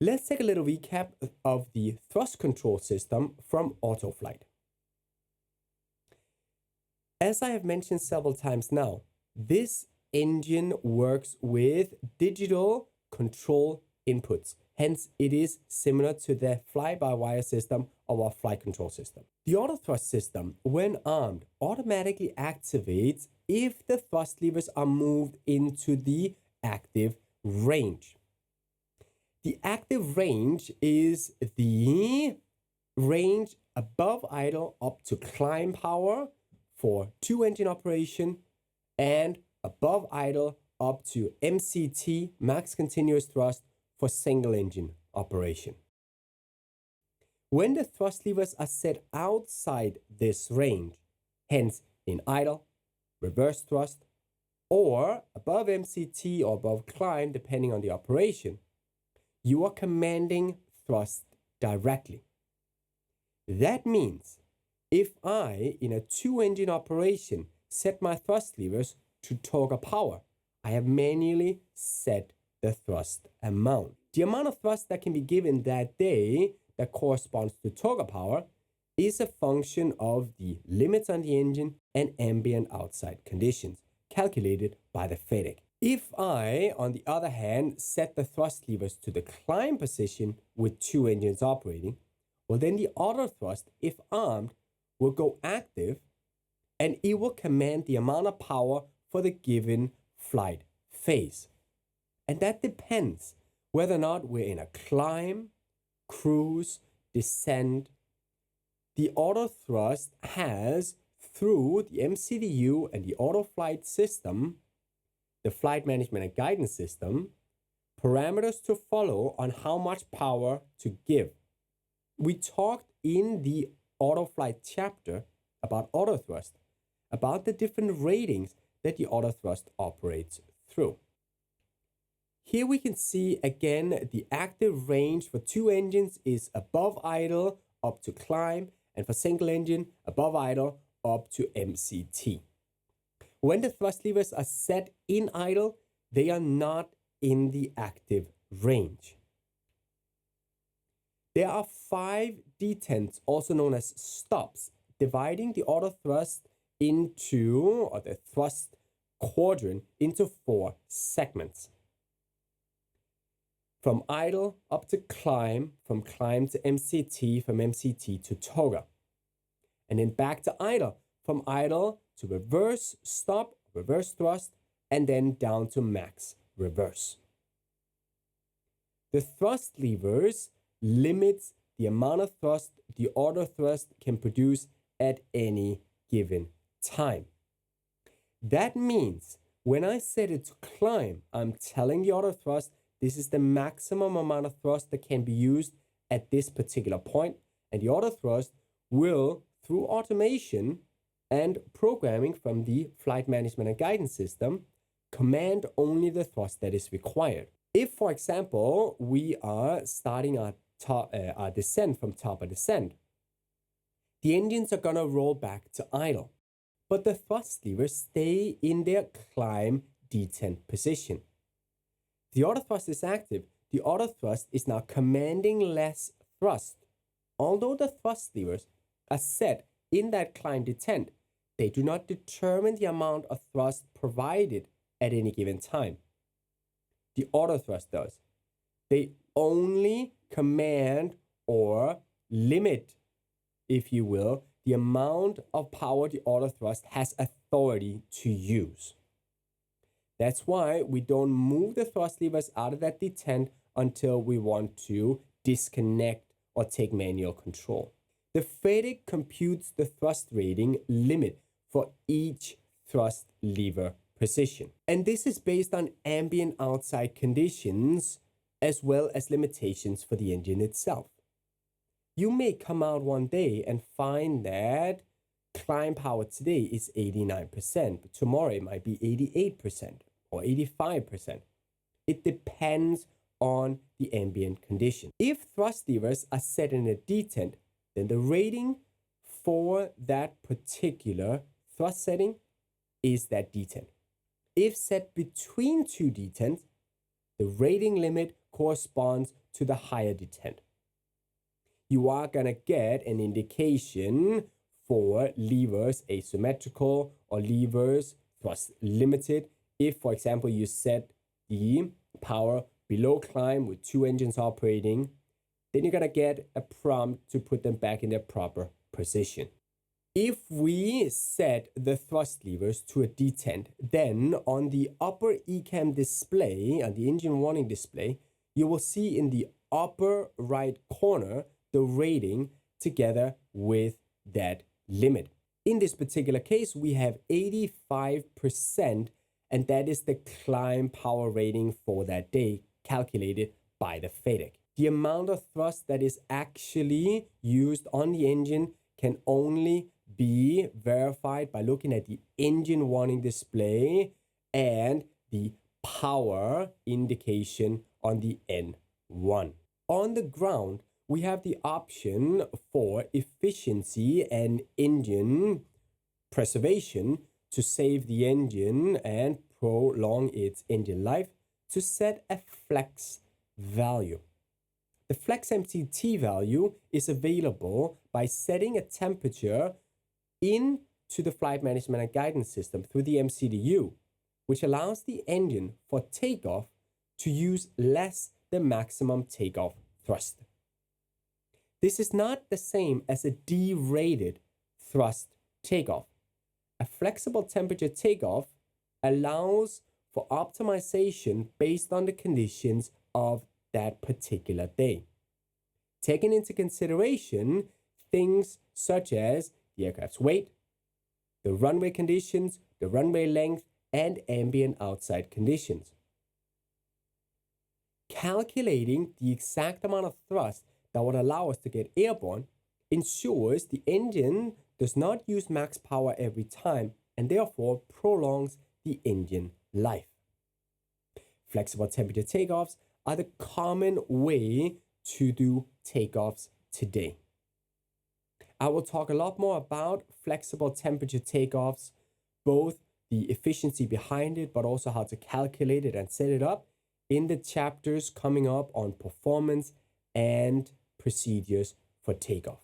Let's take a little recap of the thrust control system from Autoflight. As I have mentioned several times now, this engine works with digital control inputs. Hence, it is similar to the fly-by-wire system of our flight control system. The auto thrust system, when armed, automatically activates if the thrust levers are moved into the active range. The active range is the range above idle up to climb power for 2-engine operation and above idle up to MCT, max continuous thrust, for single engine operation. When the thrust levers are set outside this range, hence in idle, reverse thrust, or above MCT or above climb, depending on the operation, you are commanding thrust directly. That means if I, in a 2-engine operation, set my thrust levers to TOGA power, I have manually set the thrust amount. The amount of thrust that can be given that day that corresponds to TOGA power is a function of the limits on the engine and ambient outside conditions, calculated by the FADEC. If I, on the other hand, set the thrust levers to the climb position with 2 engines operating, well then the auto thrust, if armed, will go active and it will command the amount of power for the given flight phase. And that depends whether or not we're in a climb, cruise, descent. The auto thrust has, through the MCDU and the Autoflight system, the flight management and guidance system, parameters to follow on how much power to give. We talked in the Autoflight chapter about auto thrust, about the different ratings that the auto thrust operates through. Here we can see again the active range for 2 engines is above idle up to climb, and for single engine above idle up to MCT. When the thrust levers are set in idle, they are not in the active range. There are 5 detents, also known as stops, dividing the auto thrust into, or the thrust quadrant, into 4 segments. From idle up to climb, from climb to MCT, from MCT to TOGA. And then back to idle, from idle to reverse stop, reverse thrust, and then down to max reverse. The thrust levers limits the amount of thrust the auto thrust can produce at any given time. That means when I set it to climb, I'm telling the auto thrust this is the maximum amount of thrust that can be used at this particular point, and the auto thrust will, through automation and programming from the flight management and guidance system, command only the thrust that is required. If, for example, we are starting our descent from top of descent, the engines are going to roll back to idle, but the thrust levers stay in their climb detent position. The auto thrust is active. The auto thrust is now commanding less thrust. Although the thrust levers are set in that climb detent, they do not determine the amount of thrust provided at any given time. The auto thrust does. They only command or limit, if you will, the amount of power the auto thrust has authority to use. That's why we don't move the thrust levers out of that detent until we want to disconnect or take manual control. The FADEC computes the thrust rating limit for each thrust lever position. And this is based on ambient outside conditions as well as limitations for the engine itself. You may come out one day and find that climb power today is 89%, but tomorrow it might be 88% or 85%. It depends on the ambient condition. If thrust levers are set in a detent, then the rating for that particular thrust setting is that detent. If set between 2 detents, the rating limit corresponds to the higher detent. You are going to get an indication for levers asymmetrical or levers thrust limited. If, for example, you set the power below climb with 2 engines operating, then you're going to get a prompt to put them back in their proper position. If we set the thrust levers to a detent, then on the upper ECAM display, on the engine warning display, you will see in the upper right corner the rating together with that limit. In this particular case, we have 85%, and that is the climb power rating for that day calculated by the FADEC. The amount of thrust that is actually used on the engine can only be verified by looking at the engine warning display and the power indication on the N1. On the ground, we have the option for efficiency and engine preservation to save the engine and prolong its engine life to set a flex value. The flex MCT value is available by setting a temperature into the flight management and guidance system through the MCDU, which allows the engine for takeoff to use less than maximum takeoff thrust. This is not the same as a derated thrust takeoff. A flexible temperature takeoff allows for optimization based on the conditions of that particular day, taking into consideration things such as the aircraft's weight, the runway conditions, the runway length, and ambient outside conditions. Calculating the exact amount of thrust that would allow us to get airborne ensures the engine does not use max power every time and therefore prolongs the engine life. Flexible temperature takeoffs are the common way to do takeoffs today. I will talk a lot more about flexible temperature takeoffs, both the efficiency behind it, but also how to calculate it and set it up in the chapters coming up on performance and procedures for takeoff.